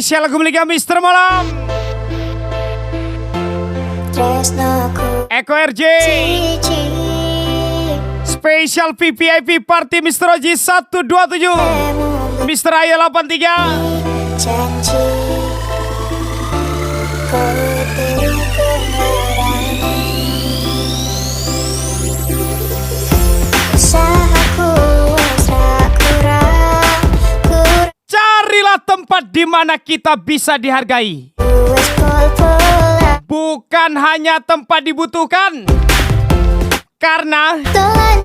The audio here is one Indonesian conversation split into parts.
Spesial kembali Mister Malam Eko RJ. Spesial VVIP Party Mister Oji 127 Mister Ayo 83. Carilah tempat di mana kita bisa dihargai, bukan hanya tempat dibutuhkan. Karena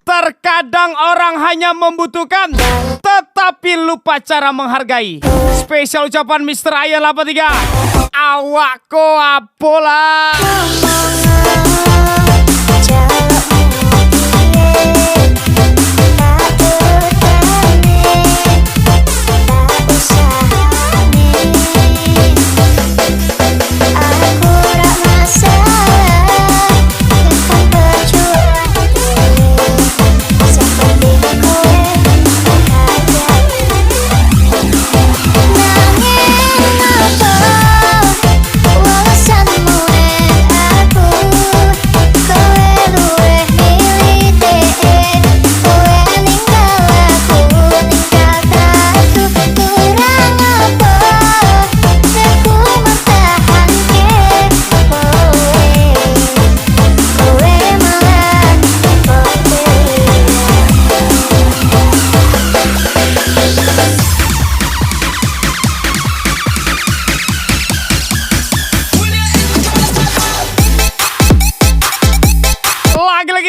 terkadang orang hanya membutuhkan tetapi lupa cara menghargai. Spesial ucapan Mister Ayo 83. Awakku apola.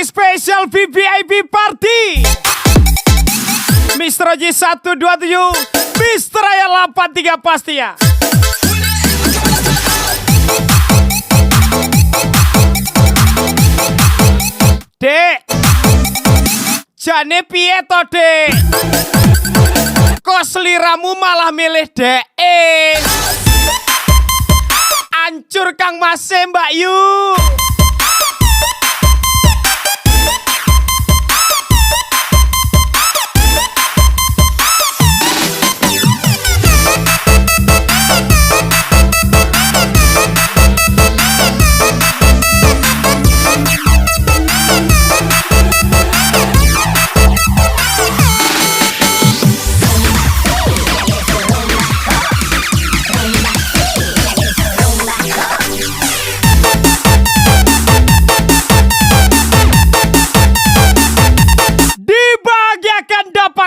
Spesial VVIP Party Mister Oji 127 Mister Ayo 83 pasti ya. Dek jane piye to Dek, kok seliramu malah milih Dek ancur Kang Mas Mbak Yu.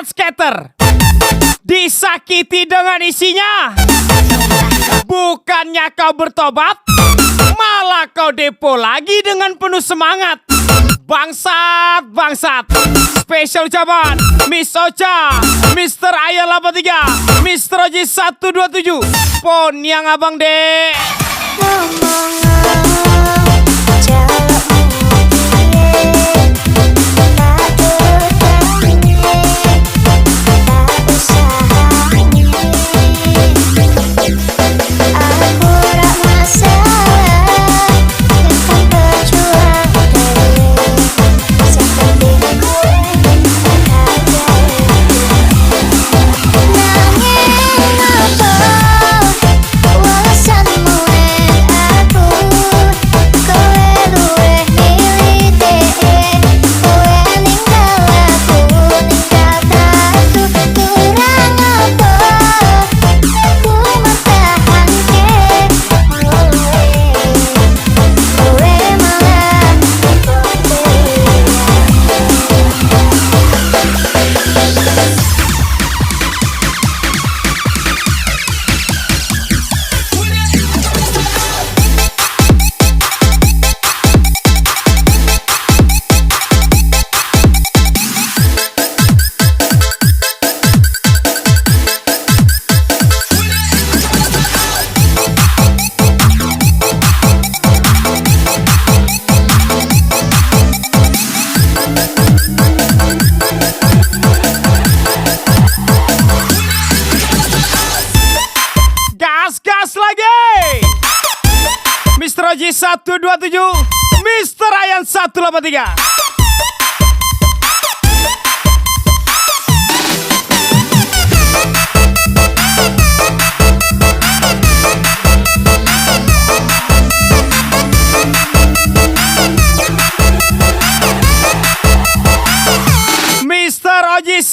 Skater disakiti dengan isinya, bukannya kau bertobat malah kau depo lagi dengan penuh semangat. Bangsat, bangsat. Spesial ucapan Miss Ocha, Mister Ayo 83, Mister Oji 127 Pon yang abang dek. Oji 127 Mister Ayan 183.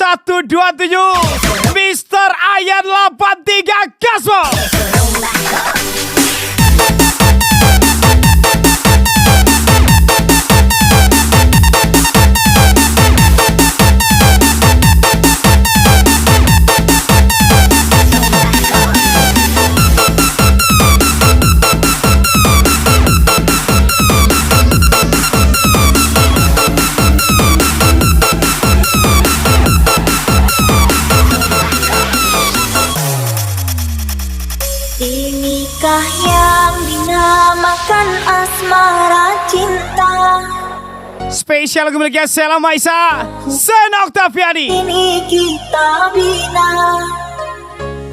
127 Mr. Ayan 83 Gasbol. Inikah yang dinamakan asmara cinta. Spesial lagu miliknya Sheila Maisa, Sen Oktaviani. Ini kita bina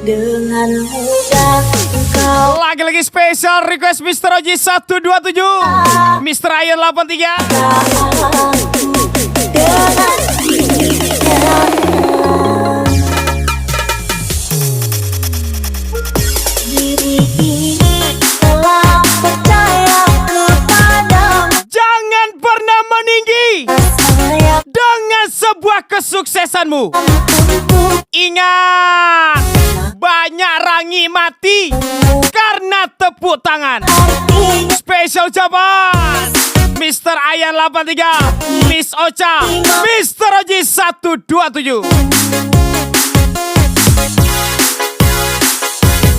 dengan mudah engkau. Lagi-lagi spesial request Mr. Oji 127 Mr. Ayan 83. Dengan dirinya diri ini telah percaya kepadamu. Jangan pernah meninggi Sayang dengan sebuah kesuksesanmu. untuk Ingat, banyak rangi mati karena tepuk tangan. arti Spesial jawaban Mr. Ayan 83, Miss Ocha, Mr. Oji 127.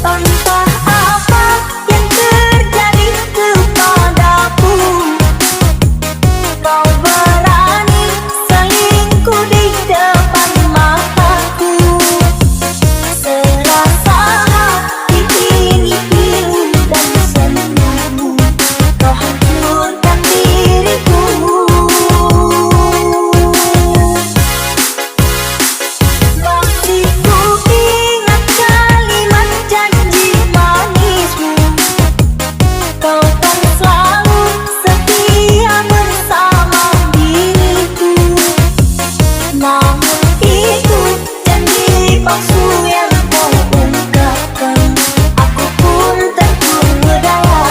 entah apa yang terjadi kepadaku, kau berani selingkuh di depan mataku. Serasa hati ini pilu dan senangmu, kau hancurkan diriku. Masih ku ingat kalimat janji manismu, kau kan selalu setia bersama diriku. Namun itu janji palsu yang kau ungkapkan, aku pun terpedaya.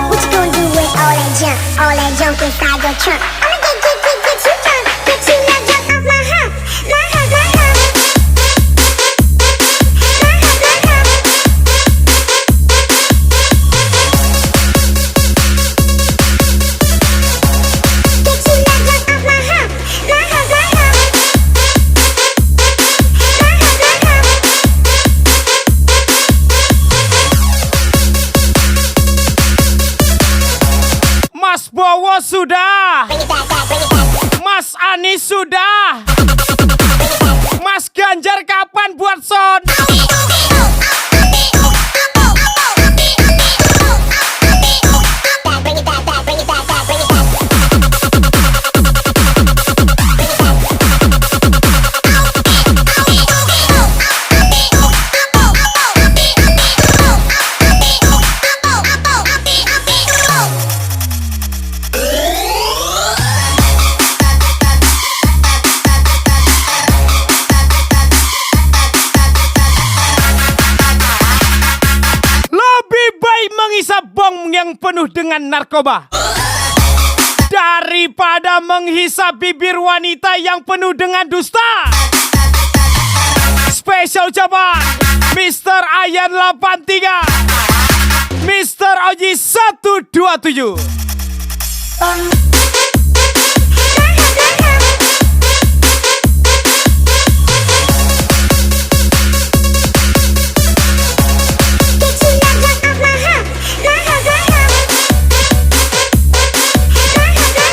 What you gonna do with all that junk inside your trunk? I'ma get you drunk, get you not drunk off my hump, my hump, my hump, my hump, my hump. Get you not drunk off my hump, my hump, my hump, my hump, my hump. Mas Bowo sudah, Bring it back, bring it back. Mas Anies sudah, Mas Ganjar kapan buat sound? Bring it back, bring it back, bring it back. Lebih baik menghisap bong yang penuh dengan narkoba daripada menghisap bibir wanita yang penuh dengan dusta. Spesial jawaban Mr. Ayan 83, Mr. Oji 127. Get you not drunk off my hump, my hump, my hump, my hump, my hump. Bring it back, bring it back, bring it back.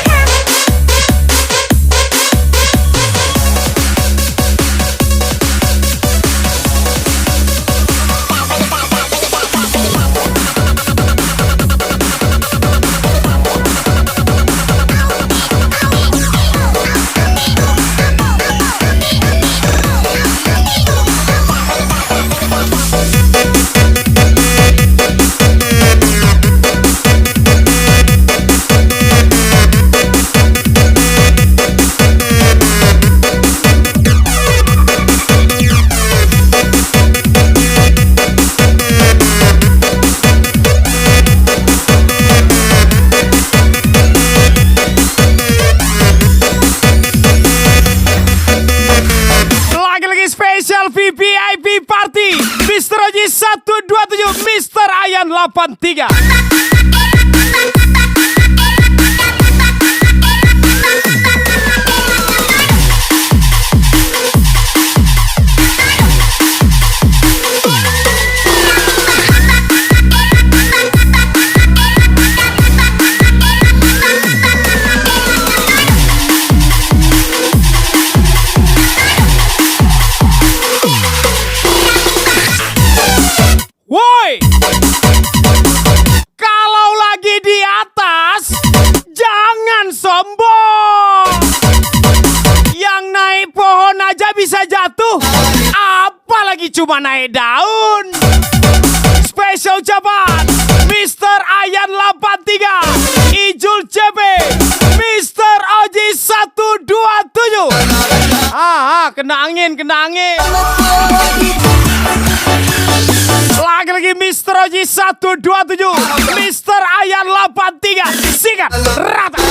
83. Woi, kalau lagi di atas, jangan sombong. Yang naik pohon aja bisa jatuh, apalagi cuma naik daun. Spesial ucapan Mr. Ayan 83, Ijul CB, Mr. Oji 127. Kena angin. Lagi-lagi Mr. Oji 127, Mr. Ayan 83, sikat rata.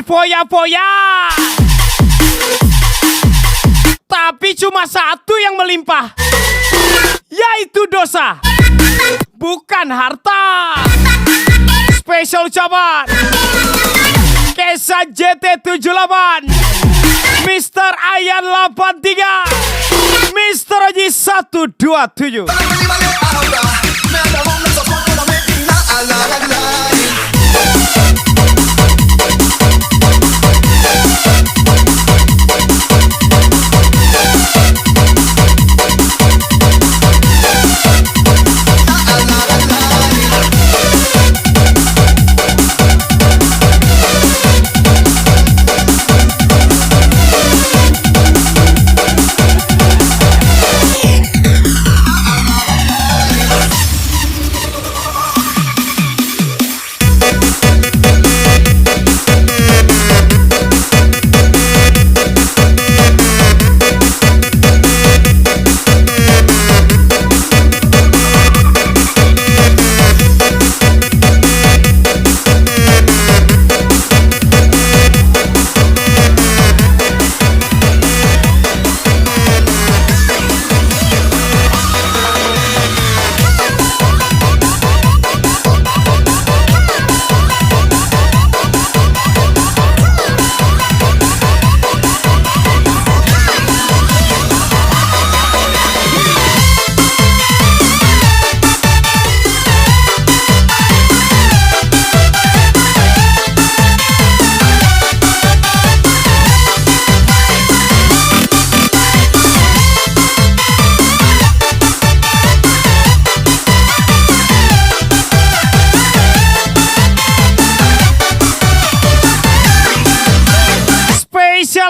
Foya-foya, tapi cuma satu yang melimpah, yaitu dosa, bukan harta. Spesial ucapan Kesa JT78, Mr. Ayan 83, Mr. Oji 127.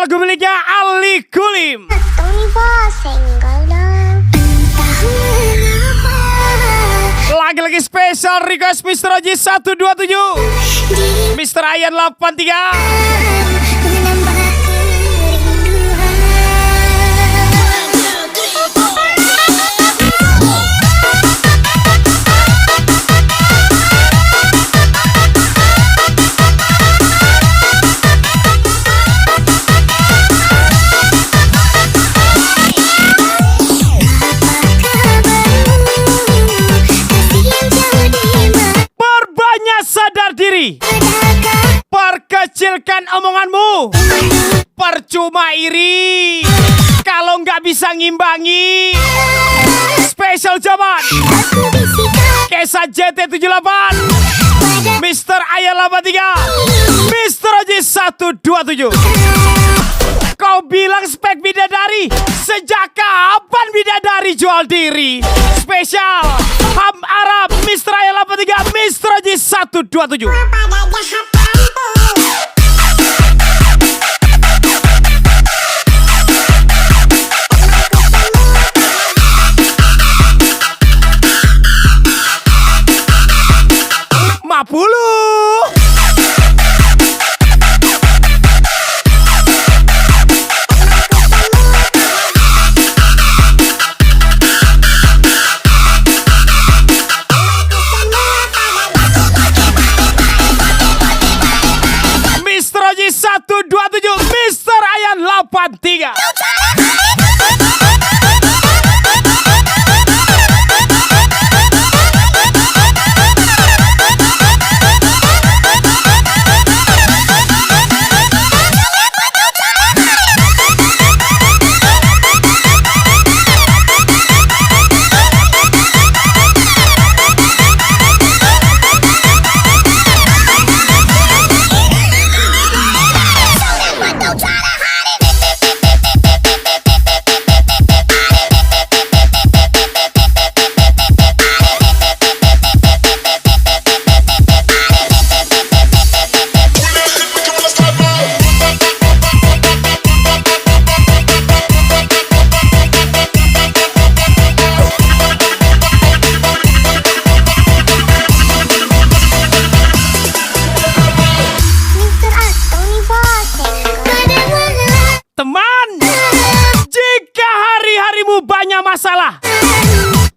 Lagu miliknya Ali Kulim. Tony Bos, senggol dong. Lagi-lagi spesial request Mr. Oji 127, Mr. Ayan 83. Perkecilkan omonganmu, percuma iri kalau nggak bisa ngimbangi. Spesial jaman Kesa JT78, Mr. Ayan 83, Mr. Oji 127. Kau bilang spek bidadari, sejak kapan bidadari jual diri? Spesial Ham Arab, Mr. Ayan 83, Mr. Oji 127.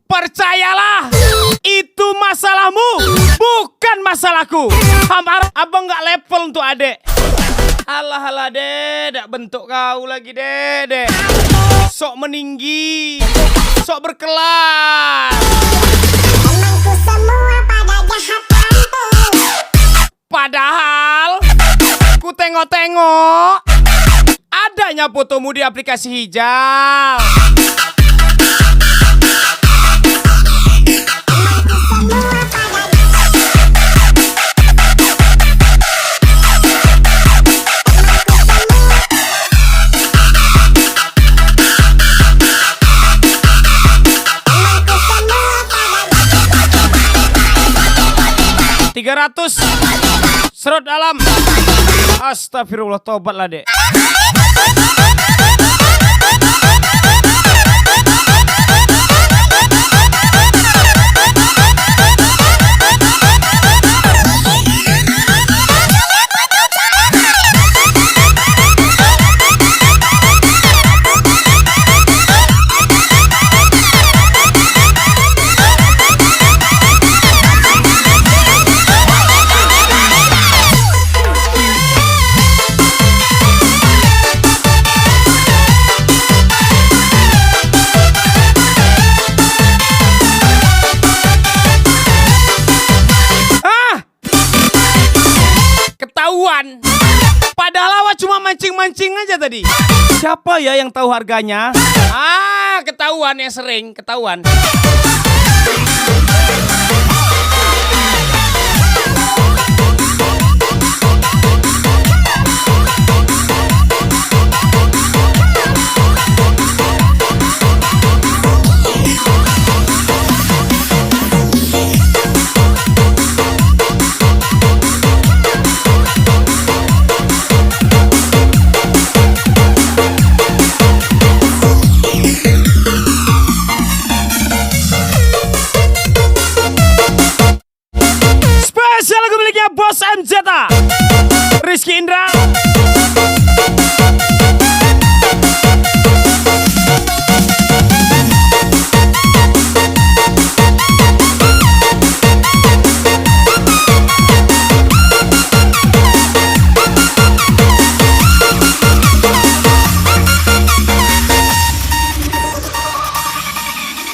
Percayalah, itu masalahmu, bukan masalahku. Abang nggak level untuk adek. Alah dek bentuk kau lagi dek. Sok meninggi, sok berkelas. Temanku semua pada jahat. Padahal ku tengok-tengok adanya fotomu di aplikasi hijau. Ratus serut dalam. Astagfirullah, tobatlah dek. Padahal awak cuma mancing-mancing aja tadi. Siapa ya yang tahu harganya? Ketahuan yang sering, ketahuan. Bos MZ Rizky Indra.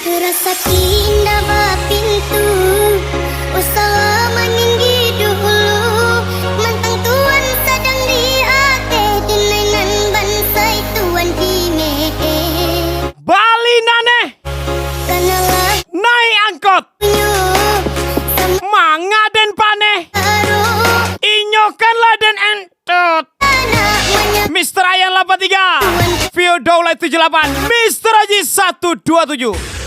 Terasa indah pintu usaha meninggi dulu. Mantang tuan sedang diake dinainan bansai tuan dime. Bali nane Kanalah naik angkot manga den paneh inyokanlah den entot. Mr. Ayan 83 Vio Daulay 78 Mr. Haji 127.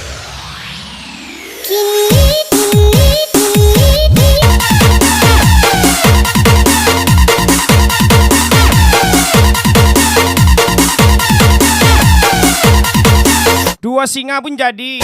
Dua singa pun jadi.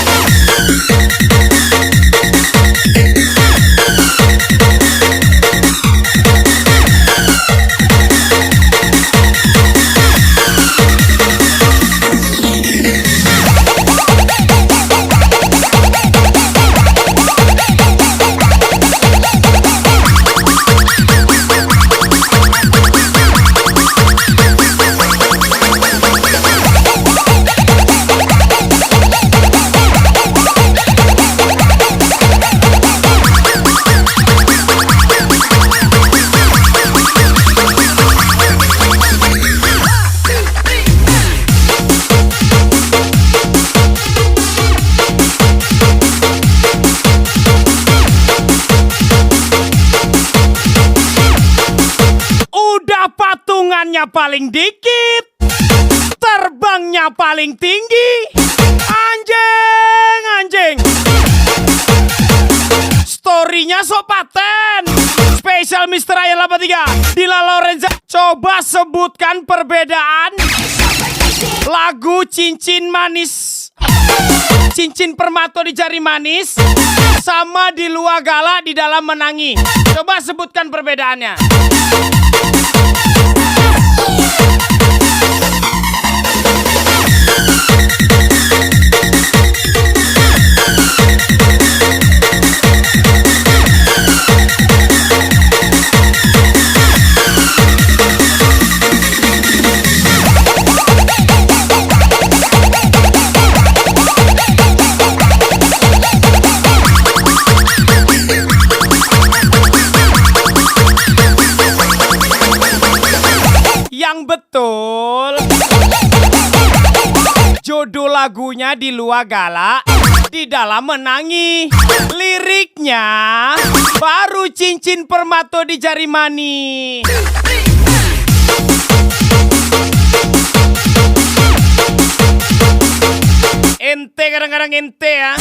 Patungannya paling dikit, terbangnya paling tinggi. Anjing. Storynya sok paten. Spesial Mr. Ayan 83 Dila Lorenza. Coba sebutkan perbedaan lagu Cincin Manis, cincin permato di jari manis, sama di luar gala di dalam menangi. Coba sebutkan perbedaannya. Lagunya di luar galak, di dalam menangi. Liriknya baru cincin permato di jari mani. Ente kadang-kadang ente ya.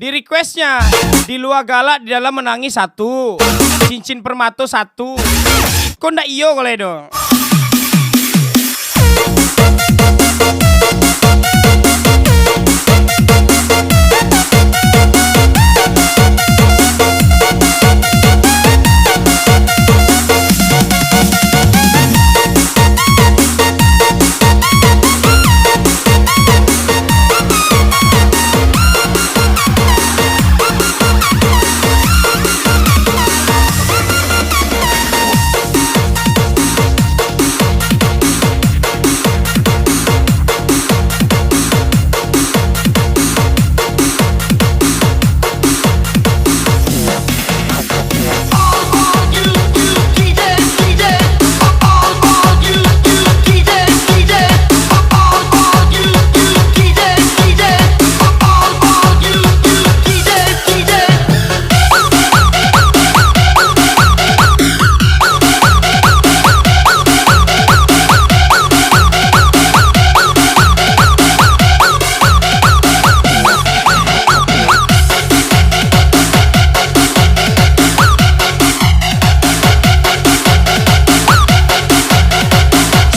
Di requestnya, di luar galak, di dalam menangis 1, cincin permato 1. Kok ndak iyo kalau itu?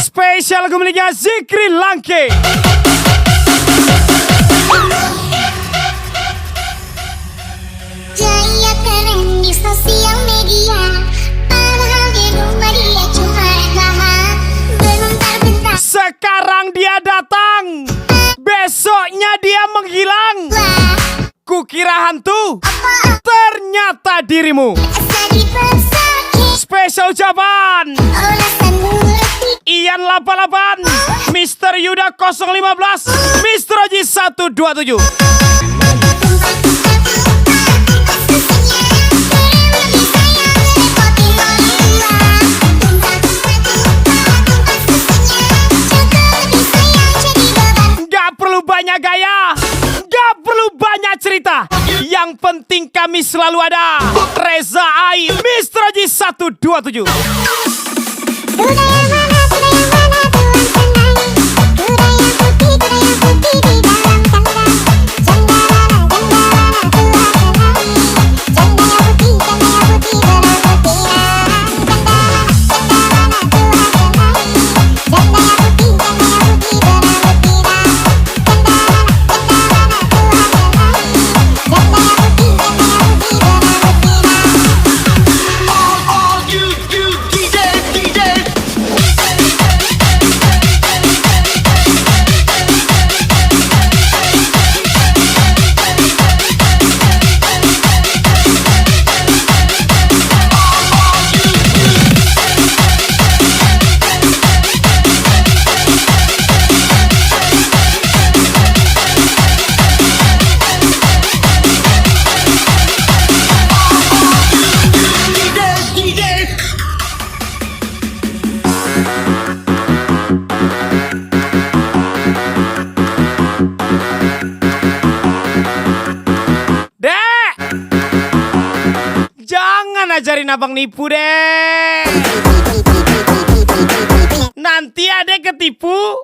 Spesial lagu miliknya Zikri Langke. Jaya keren di sosial media, padahal di rumah dia cuma rebahan. Bentar-bentar Sekarang dia datang, besoknya dia menghilang. Kukira hantu, ternyata dirimu. asa dipersakit Spesial ucapan olasan mulut. Ian 88, Mr. Yuda 015, Mr. Oji 127. Gak perlu banyak gaya, gak perlu banyak cerita, yang penting kami selalu ada. Reza Ai, Mr. Oji 127. Ajarin abang nipu deh. Nanti adek ketipu,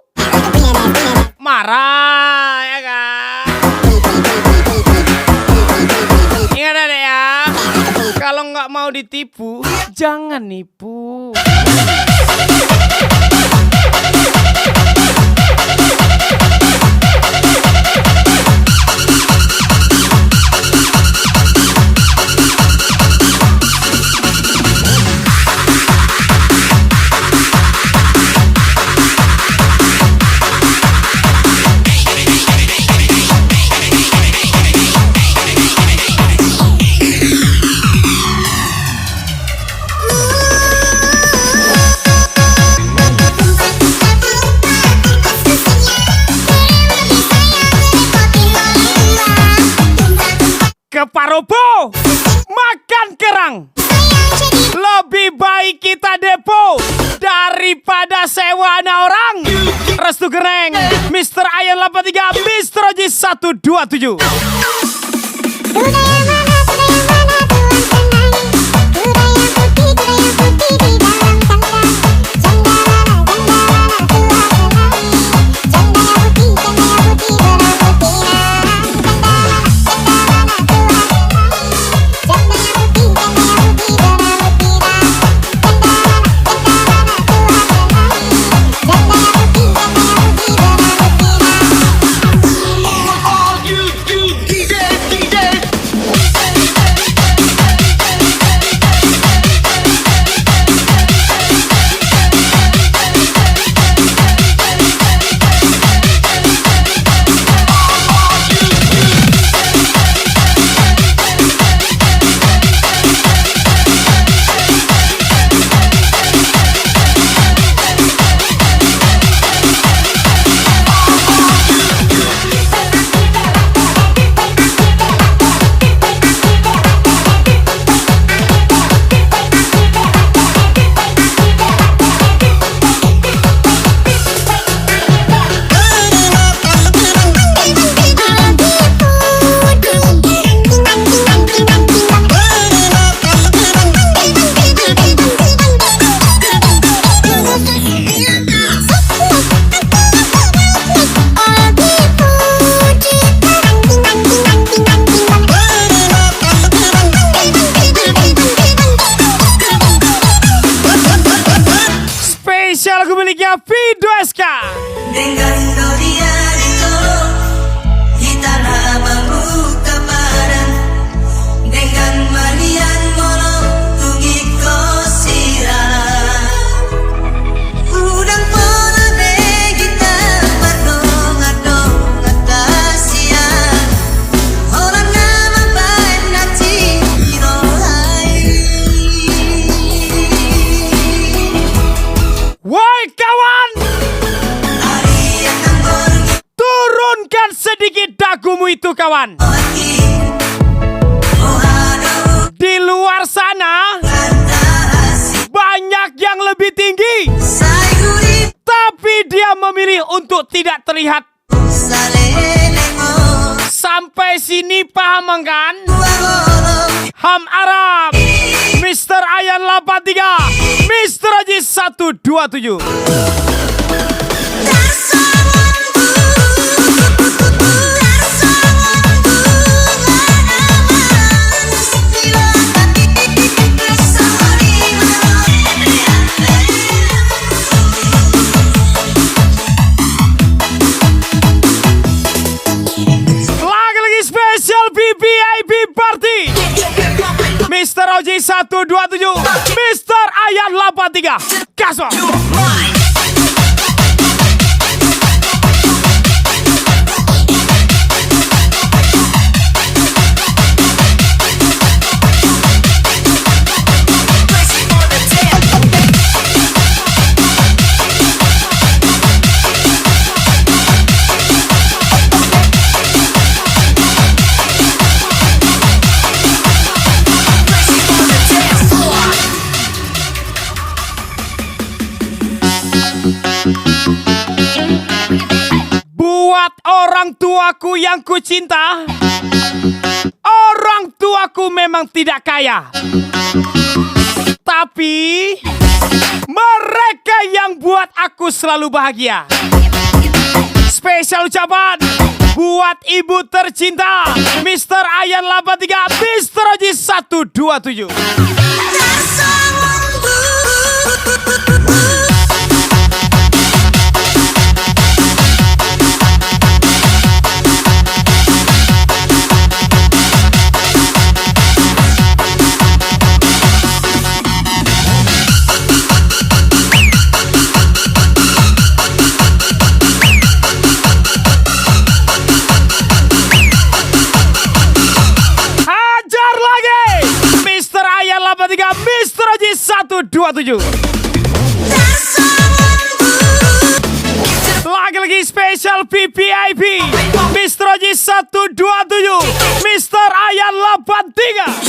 marah ya kan. Ingat adek ya, kalau nggak mau ditipu, jangan nipu. Depo makan kerang. Lebih baik kita depo daripada sewaan orang. Restu Gereng, Mr. Ayan 83, Mr. Oji 127. Spesial lagu miliknya Video SK. Dengan Gloria itu di tanah bambu kepadan, dengan Marian Mono tugi kosira, udang pola de kita berdong-dong kasihan, orang nama baik nanti rohai. Woi kawan, turunkan sedikit dagumu itu kawan. Di luar sana banyak yang lebih tinggi, tapi dia memilih untuk tidak terlihat. Sampai sini paham kan? Ham Arab, Mr. Ayan 83, Mr. Oji 127. Lagi-lagi spesial VIP Party, Mr. Oji 127, Mr. Ayan 83. Kasih. Buat orang tuaku yang kucinta, orang tuaku memang tidak kaya, tapi mereka yang buat aku selalu bahagia. Spesial ucapan buat ibu tercinta Mr. Ayan 83, Mr. Oji 127. Mr. Oji 127. Lagi-lagi lagi spesial VVIP Mr. Oji 127, Mr. Ayan 83.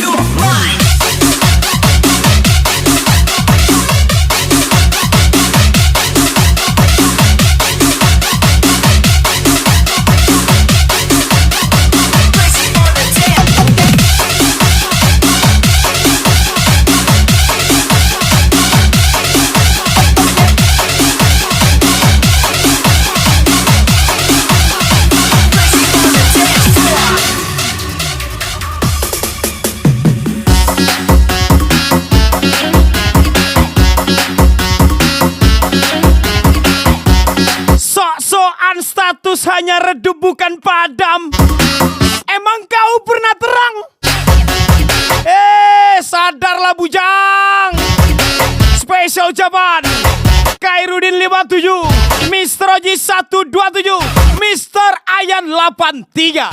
Sok-sokan status hanya redup bukan padam. Emang kau pernah terang? Sadarlah bujang. Spesial ucapan Khairudin 57, Mr. Oji 127, Mr. Ayan 83.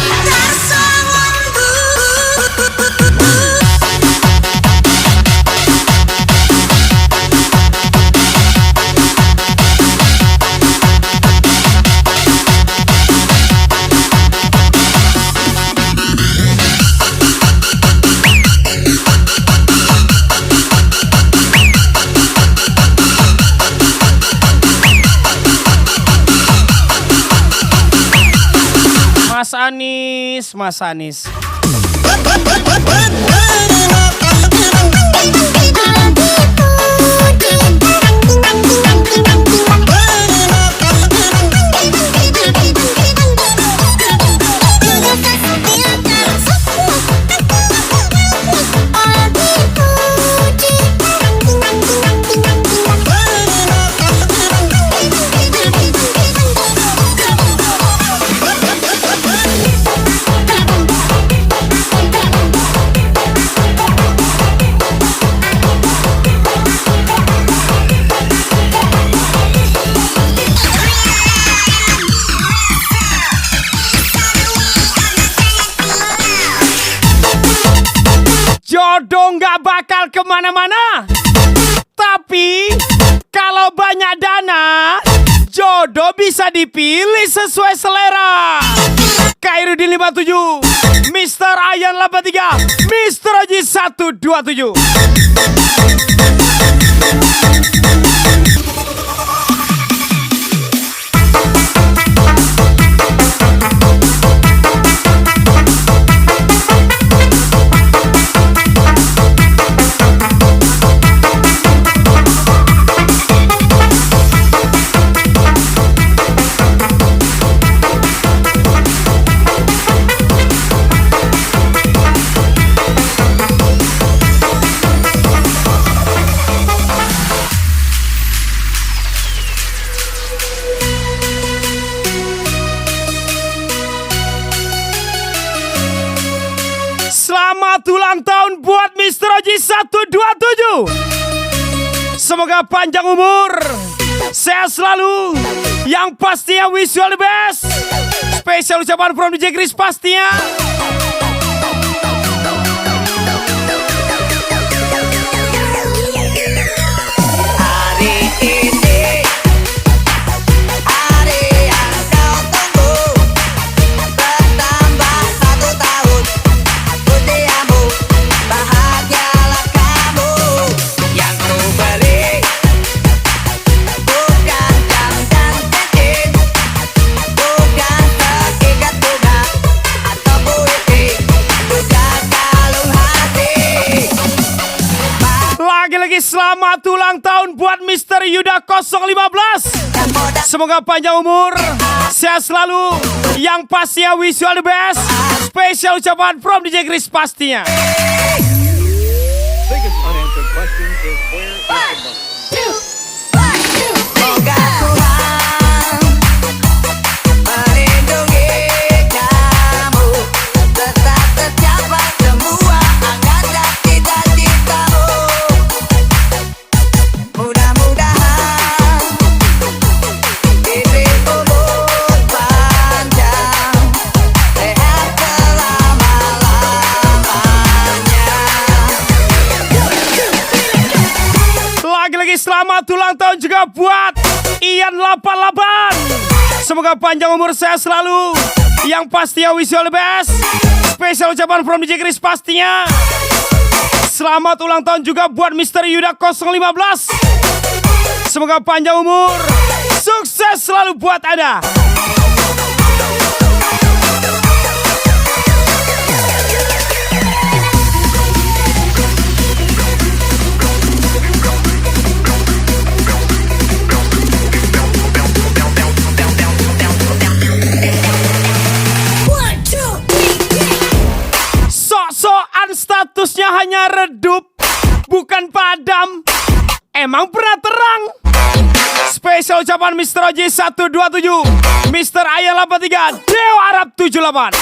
Mas Anis. Jodoh nggak bakal kemana-mana, tapi kalau banyak dana, jodoh bisa dipilih sesuai selera. Khairudin 57, Mr. Ayan 83, Mr. Oji 127. Selamat ulang tahun buat Mr. Oji 127. Semoga panjang umur, sehat selalu. Yang pastinya wish you all the best. Spesial ucapan from DJ Chris pastinya. Lagi-lagi selamat ulang tahun buat Mr. Yuda 015. Semoga panjang umur, sehat selalu. Yang pastinya wish you all the best. Spesial ucapan from DJ Chris pastinya. Biggest unanswered question is where is the money? Semoga Tuhan melindungi kamu, tetap tercapai semua angan dan cita-citamu. Mudah-mudahan hidup umur panjang, sehat selama-lamanya. Lagi-lagi selamat ulang tahun juga buat Ian 88. Semoga panjang umur sehat selalu. Yang pastinya wish you all the best. Spesial ucapan from DJ Chris pastinya. Selamat ulang tahun juga buat Mr. Yuda 015. Semoga panjang umur, sukses selalu buat Anda. Sok-sokan statusnya hanya redup, bukan padam. Emang pernah terang. Spesial ucapan Mr. Oji 127, Mr. Ayah 83, Dewa Arab 78.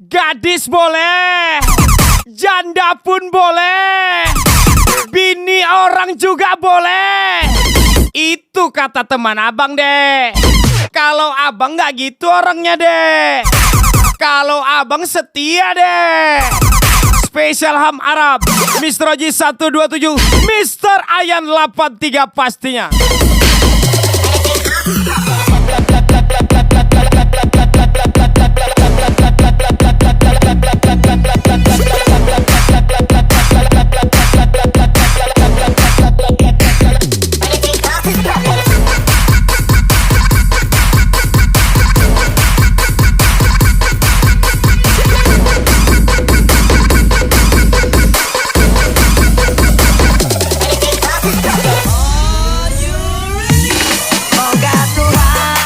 Gadis boleh, janda pun boleh, bini orang juga boleh. Itu kata teman abang deh. Kalau abang gak gitu orangnya deh. Kalau abang setia deh. Spesial Ham Arab, Mr. Oji 127, Mr. Ayan 83 pastinya.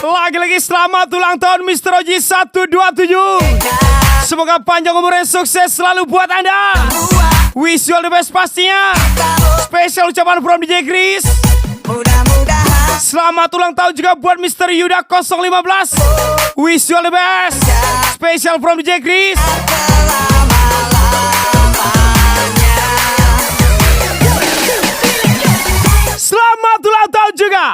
Lagi-lagi selamat ulang tahun Mr. Oji 127. Semoga panjang umur dan sukses selalu buat Anda. Wish you all the best pastinya. Spesial ucapan from DJ Chris. Mudah-mudahan Selamat ulang tahun juga buat Mr. Yuda 015. Wish you all the best. Spesial from DJ Chris. Selamat ulang tahun juga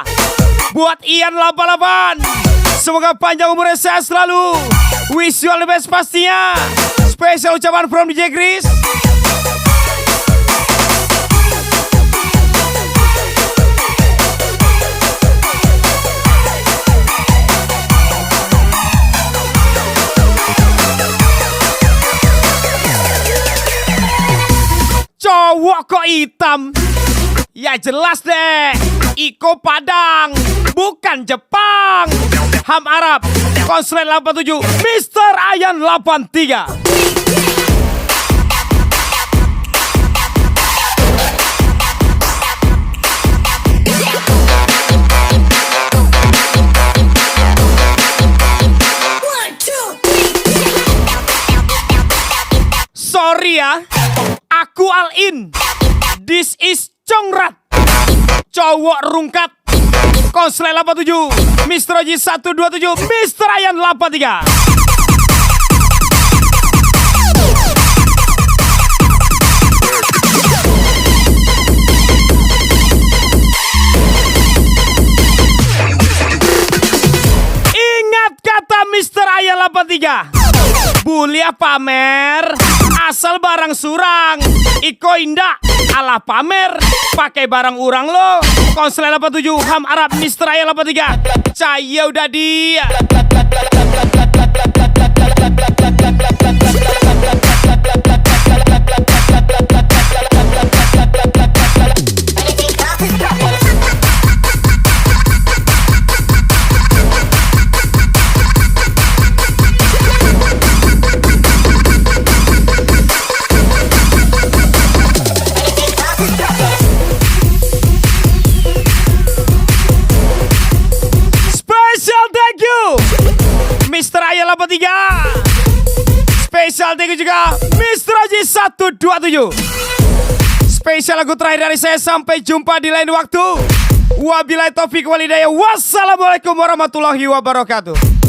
buat Ian 88. Semoga panjang umur dan sehat selalu. Wish you all the best pastinya. Spesial ucapan from DJ Chris. Cowok kok hitam? Ya jelas deh, Iko Padang, bukan Jepang. Ham Arab, Konslet 87, Mr. Ayan 83. Sorry ya, aku all in. This is Congrat, cowok rungkat. Konslet 87, Mr. Oji 127, Mr. Ayan 83. Ingat kata Mr. Ayan 83. Bulia pamer, asal barang surang. Iko indah, alah pamer, pakai barang urang lo. Konslet 87, Ham Arab, Mr. Ayan 83. Caya udah dia. Mr. Ayan 83. Spesial thank you juga Mr. Oji 127. Spesial lagu terakhir dari saya. Sampai jumpa di lain waktu. Wabillahi taufiq walhidayah. Wassalamualaikum warahmatullahi wabarakatuh.